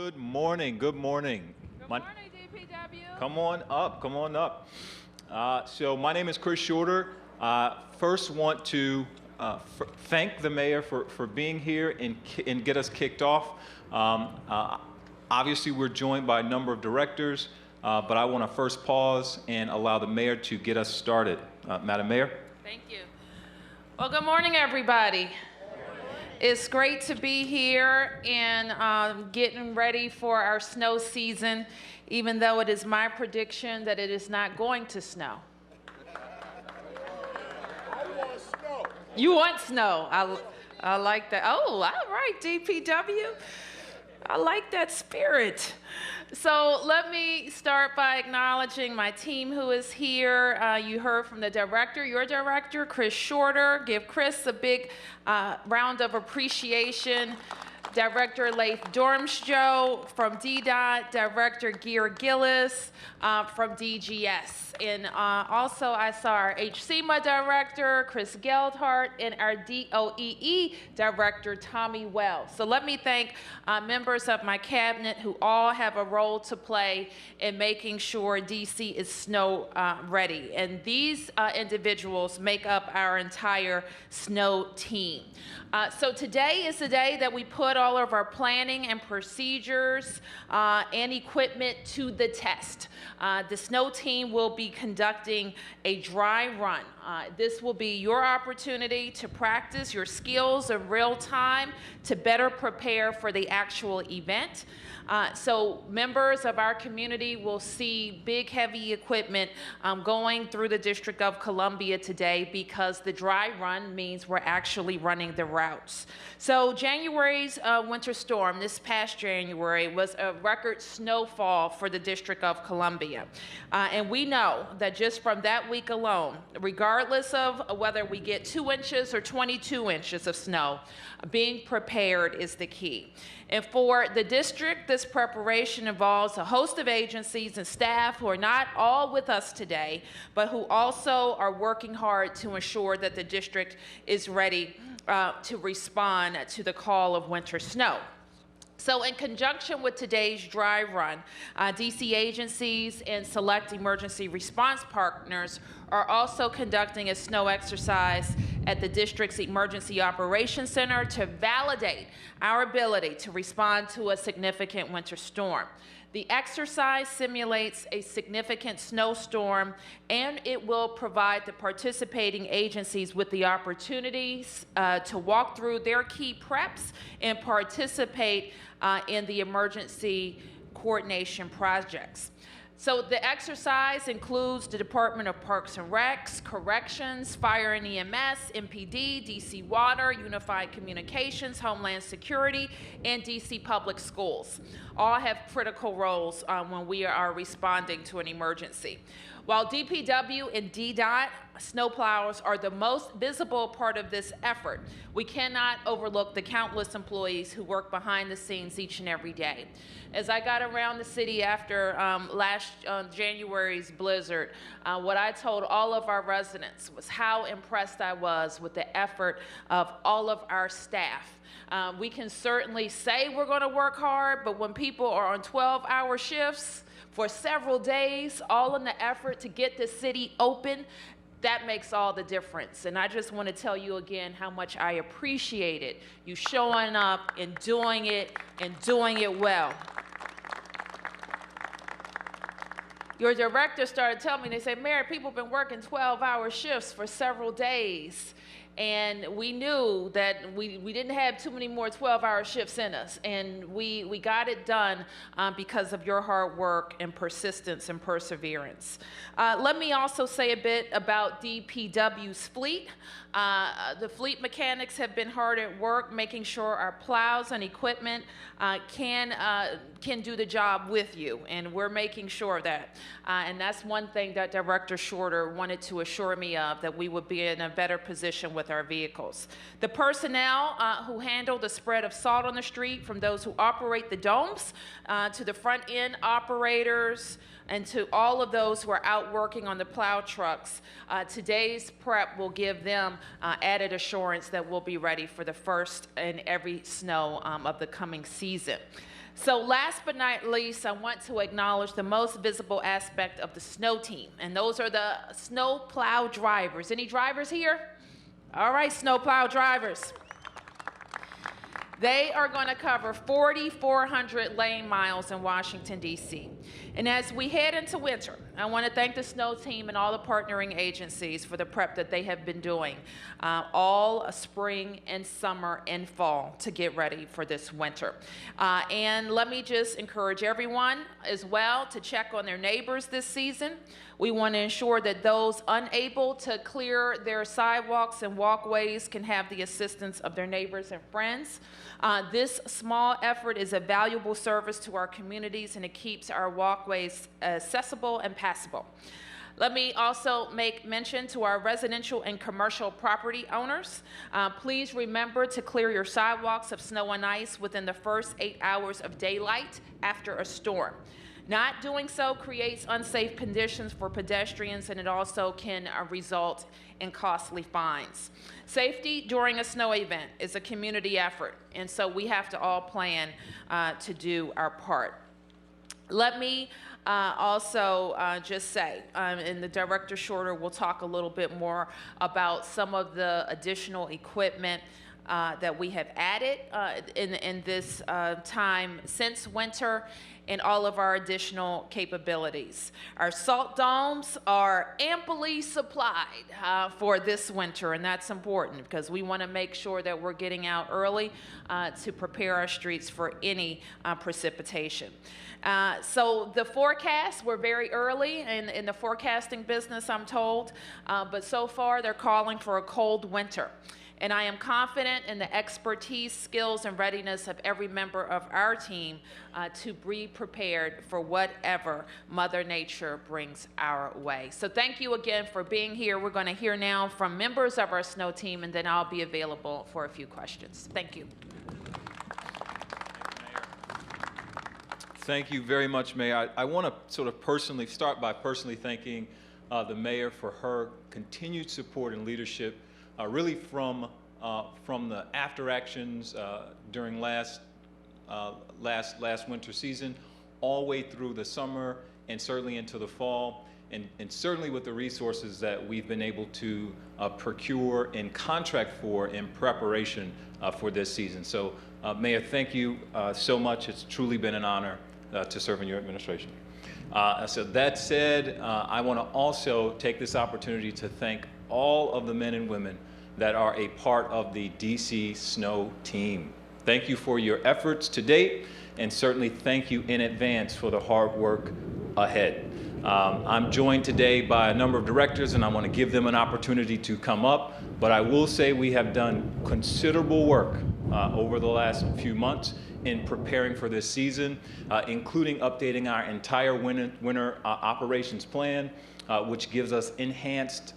Good morning. Good morning. Good morning, DPW. Come on up. Come on up. So my name is Chris Shorter. First, want to thank the mayor for being here and get us kicked off. Obviously, we're joined by a number of directors, but I want to first pause and allow the mayor to get us started. Madam Mayor. Thank you. Well, good morning, everybody. It's great to be here and getting ready for our snow season, even though it is my prediction that it is not going to snow. I want snow. You want snow. I like that. Oh, all right, DPW. I like that spirit. So let me start by acknowledging my team who is here. You heard from the director, your director, Chris Shorter. Give Chris a big round of appreciation. Director Leif Dormsjo from DDOT, Director Greer Gillis from DGS. And also I saw our HSEMA director, Chris Geldart, and our DOEE director, Tommy Wells. So let me thank members of my cabinet who all have a role to play in making sure DC is snow ready. And these individuals make up our entire snow team. So today is the day that we put all of our planning and procedures and equipment to the test. The snow team will be conducting a dry run. This will be your opportunity to practice your skills in real time to better prepare for the actual event. So members of our community will see big, heavy equipment going through the District of Columbia today because the dry run means we're actually running the routes. So January's winter storm, this past January, was a record snowfall for the District of Columbia. And we know that just from that week alone, regardless of whether we get 2 inches or 22 inches of snow, being prepared is the key. And for the district, this preparation involves a host of agencies and staff who are not all with us today, but who also are working hard to ensure that the district is ready to respond to the call of winter snow. So in conjunction with today's dry run, DC agencies and select emergency response partners are also conducting a snow exercise at the district's Emergency Operations Center to validate our ability to respond to a significant winter storm. The exercise simulates a significant snowstorm, and it will provide the participating agencies with the opportunities to walk through their key preps and participate in the emergency coordination projects. So the exercise includes the Department of Parks and Recs, Corrections, Fire and EMS, MPD, DC Water, Unified Communications, Homeland Security, and DC Public Schools. All have critical roles when we are responding to an emergency. While DPW and DDOT snowplows are the most visible part of this effort, we cannot overlook the countless employees who work behind the scenes each and every day. As I got around the city after last January's blizzard, what I told all of our residents was how impressed I was with the effort of all of our staff. We can certainly say we're going to work hard, but when people are on 12-hour shifts for several days, all in the effort to get the city open, that makes all the difference. And I just want to tell you again how much I appreciate it, you showing up and doing it well. Your director started telling me, they said, Mary, people have been working 12-hour shifts for several days. And we knew that we didn't have too many more 12-hour shifts in us. And we got it done because of your hard work and persistence and perseverance. Let me also say a bit about DPW's fleet. The fleet mechanics have been hard at work making sure our plows and equipment can do the job with you, and we're making sure of that. And that's one thing that Director Shorter wanted to assure me of, that we would be in a better position with our vehicles. The personnel who handle the spread of salt on the street, from those who operate the domes to the front end operators, and to all of those who are out working on the plow trucks, today's prep will give them added assurance that we'll be ready for the first and every snow of the coming season. So last but not least, I want to acknowledge the most visible aspect of the snow team, and those are the snow plow drivers. Any drivers here? All right, snow plow drivers. They are going to cover 4,400 lane miles in Washington, D.C. And as we head into winter, I want to thank the snow team and all the partnering agencies for the prep that they have been doing all spring and summer and fall to get ready for this winter. And let me just encourage everyone as well to check on their neighbors this season. We want to ensure that those unable to clear their sidewalks and walkways can have the assistance of their neighbors and friends. This small effort is a valuable service to our communities, and it keeps our walkways accessible and passable. Let me also make mention to our residential and commercial property owners. Please remember to clear your sidewalks of snow and ice within the first 8 hours of daylight after a storm. Not doing so creates unsafe conditions for pedestrians, and it also can result in costly fines. Safety during a snow event is a community effort, and so we have to all plan to do our part. Let me also just say, and the Director Shorter will talk a little bit more about some of the additional equipment that we have added in this time since winter, and all of our additional capabilities. Our salt domes are amply supplied for this winter, and that's important because we want to make sure that we're getting out early to prepare our streets for any precipitation. So the forecast, we're very early in the forecasting business, I'm told, but so far they're calling for a cold winter. And I am confident in the expertise, skills, and readiness of every member of our team to be prepared for whatever Mother Nature brings our way. So thank you again for being here. We're going to hear now from members of our snow team, and then I'll be available for a few questions. Thank you. Thank you very much, Mayor. I want to sort of start by personally thanking the Mayor for her continued support and leadership, really from the after actions during last winter season, all the way through the summer and certainly into the fall, and certainly with the resources that we've been able to procure and contract for in preparation for this season. So, Mayor, thank you so much. It's truly been an honor to serve in your administration. So that said, I want to also take this opportunity to thank all of the men and women that are a part of the DC Snow team. Thank you for your efforts to date, and certainly thank you in advance for the hard work ahead. I'm joined today by a number of directors, and I want to give them an opportunity to come up, but I will say we have done considerable work over the last few months in preparing for this season, including updating our entire winter operations plan, which gives us enhanced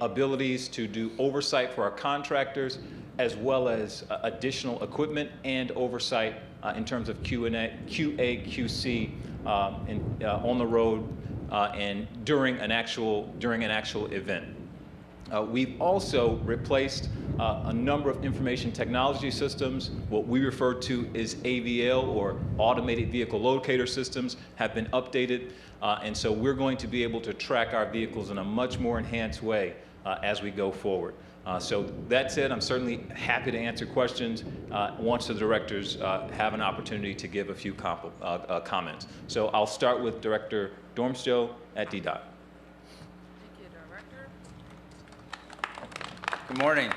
abilities to do oversight for our contractors, as well as additional equipment and oversight in terms of QA, QC on the road and during an actual event. We've also replaced a number of information technology systems. What we refer to as AVL, or automated vehicle locator systems, have been updated. And so we're going to be able to track our vehicles in a much more enhanced way as we go forward. So that said, I'm certainly happy to answer questions once the directors have an opportunity to give a few comments. So I'll start with Director Dormsjo at DDOT. Thank you, Director. Good morning.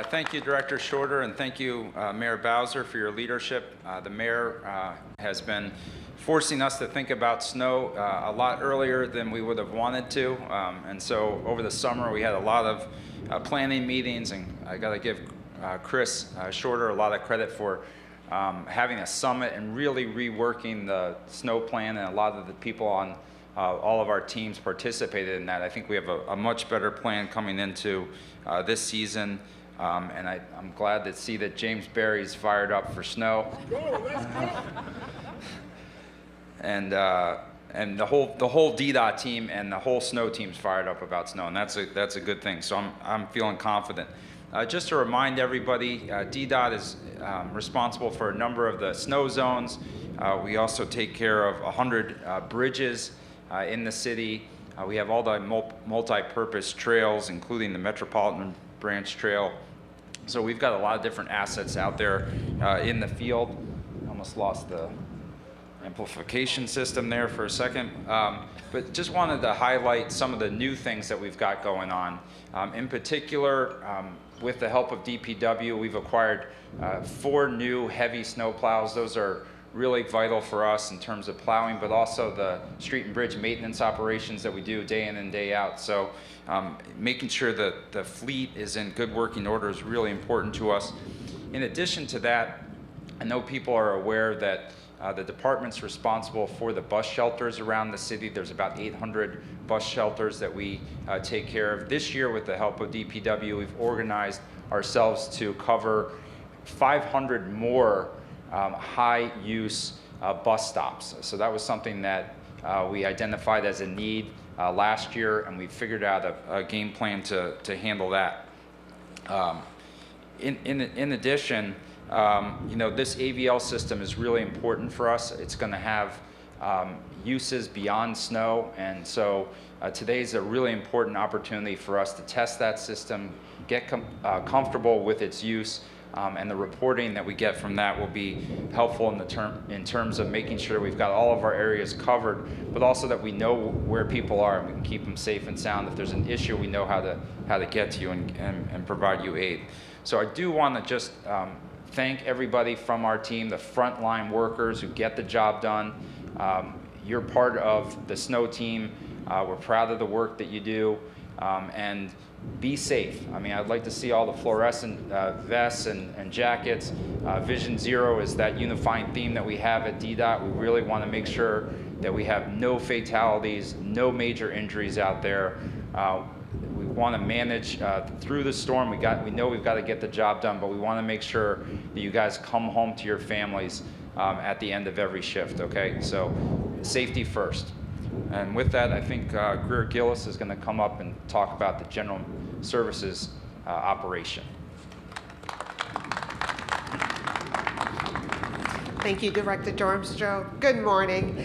Thank you, Director Shorter, and thank you, Mayor Bowser, for your leadership. The mayor has been forcing us to think about snow a lot earlier than we would have wanted to. And so over the summer, we had a lot of planning meetings, and I got to give Chris Shorter a lot of credit for having a summit and really reworking the snow plan, and a lot of the people on all of our teams participated in that. I think we have a much better plan coming into this season. And I'm glad to see that James Berry's fired up for snow. And the whole DDOT team and the whole snow team's fired up about snow, and that's a good thing. So I'm feeling confident. Just to remind everybody, DDOT is responsible for a number of the snow zones. We also take care of 100 bridges in the city. We have all the multi-purpose trails, including the Metropolitan Branch Trail. So we've got a lot of different assets out there in the field. Almost lost the amplification system there for a second. But just wanted to highlight some of the new things that we've got going on. In particular, with the help of DPW, we've acquired 4 new heavy snow plows. Those are really vital for us in terms of plowing, but also the street and bridge maintenance operations that we do day in and day out. So making sure that the fleet is in good working order is really important to us. In addition to that, I know people are aware that the department's responsible for the bus shelters around the city. There's about 800 bus shelters that we take care of. This year, with the help of DPW, we've organized ourselves to cover 500 more high-use bus stops. So that was something that we identified as a need last year, and we figured out a game plan to handle that. In addition, you know, this AVL system is really important for us. It's going to have uses beyond snow, and so today's a really important opportunity for us to test that system, get comfortable with its use, and the reporting that we get from that will be helpful in terms of making sure we've got all of our areas covered, but also that we know where people are and we can keep them safe and sound. If there's an issue, we know how to get to you and provide you aid. So I do want to just thank everybody from our team, the frontline workers who get the job done. You're part of the snow team. We're proud of the work that you do, and be safe. I mean, I'd like to see all the fluorescent vests and jackets. Vision Zero is that unifying theme that we have at DDOT. We really want to make sure that we have no fatalities, no major injuries out there. We want to manage through the storm. We know we've got to get the job done, but we want to make sure that you guys come home to your families at the end of every shift, okay? So safety first. And with that, I think Greer Gillis is going to come up and talk about the general services operation. Thank you, Director Dormsjo. Good morning.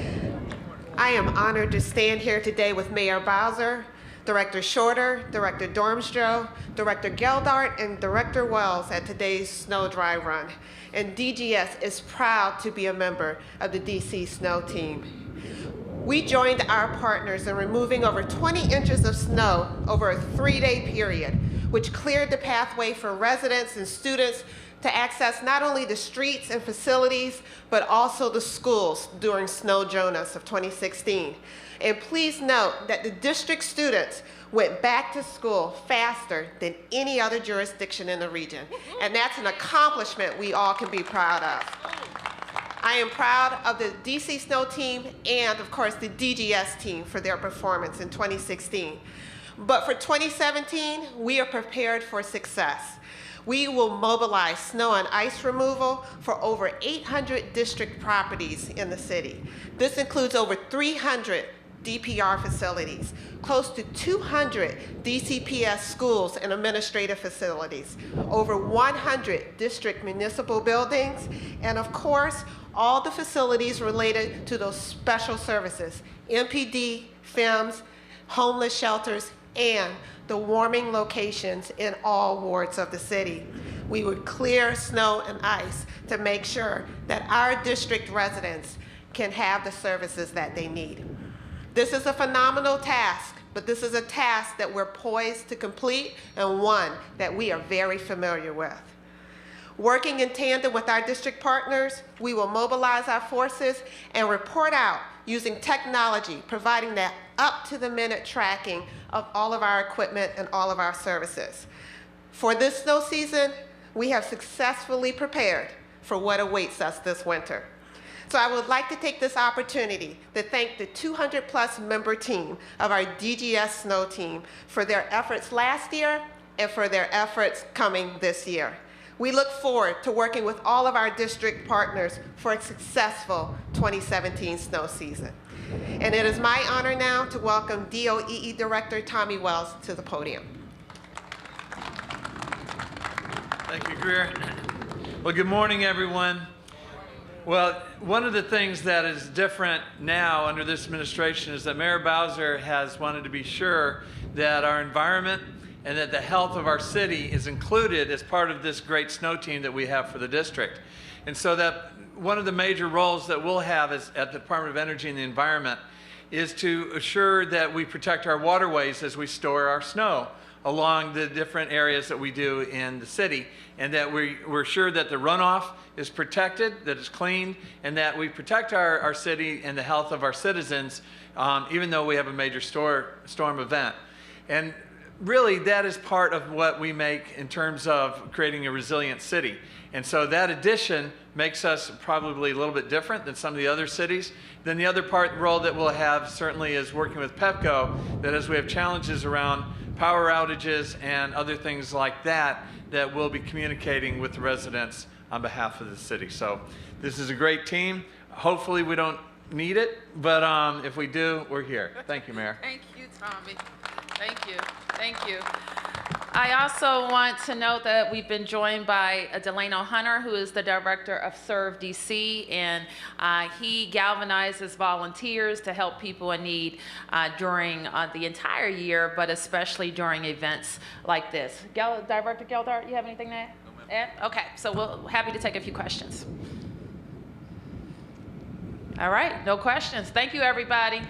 I am honored to stand here today with Mayor Bowser, Director Shorter, Director Dormsjo, Director Geldart, and Director Wells at today's Snow Dry Run. And DGS is proud to be a member of the DC Snow Team. We joined our partners in removing over 20 inches of snow over a 3-day period, which cleared the pathway for residents and students to access not only the streets and facilities, but also the schools during Snow Jonas of 2016. And please note that the district students went back to school faster than any other jurisdiction in the region. And that's an accomplishment we all can be proud of. I am proud of the DC Snow Team and, of course, the DGS team for their performance in 2016. But for 2017, we are prepared for success. We will mobilize snow and ice removal for over 800 district properties in the city. This includes over 300 DPR facilities, close to 200 DCPS schools and administrative facilities, over 100 district municipal buildings, and of course, all the facilities related to those special services, MPD, FEMS, homeless shelters, and the warming locations in all wards of the city. We would clear snow and ice to make sure that our district residents can have the services that they need. This is a phenomenal task, but this is a task that we're poised to complete and one that we are very familiar with. Working in tandem with our district partners, we will mobilize our forces and report out using technology, providing that up-to-the-minute tracking of all of our equipment and all of our services. For this snow season, we have successfully prepared for what awaits us this winter. So I would like to take this opportunity to thank the 200+ member team of our DGS Snow Team for their efforts last year and for their efforts coming this year. We look forward to working with all of our district partners for a successful 2017 snow season. And it is my honor now to welcome DOEE Director Tommy Wells to the podium. Thank you, Greer. Well, good morning, everyone. Well, one of the things that is different now under this administration is that Mayor Bowser has wanted to be sure that our environment and that the health of our city is included as part of this great snow team that we have for the district. And so that one of the major roles that we'll have is at the Department of Energy and the Environment is to assure that we protect our waterways as we store our snow along the different areas that we do in the city, and that we're sure that the runoff is protected, that it's cleaned, and that we protect our city and the health of our citizens, even though we have a major storm event. And really, that is part of what we make in terms of creating a resilient city. And so that addition makes us probably a little bit different than some of the other cities. Then the other role that we'll have certainly is working with PEPCO, that as we have challenges around power outages and other things like that, that we'll be communicating with the residents on behalf of the city. So this is a great team. Hopefully we don't need it, but if we do, we're here. Thank you, Mayor. Thank you, Tommy. Thank you. Thank you. I also want to note that we've been joined by Delano Hunter, who is the director of Serve DC, and he galvanizes volunteers to help people in need during the entire year, but especially during events like this. Director Geldart, you have anything to add? Okay, so we're happy to take a few questions. All right, no questions. Thank you, everybody.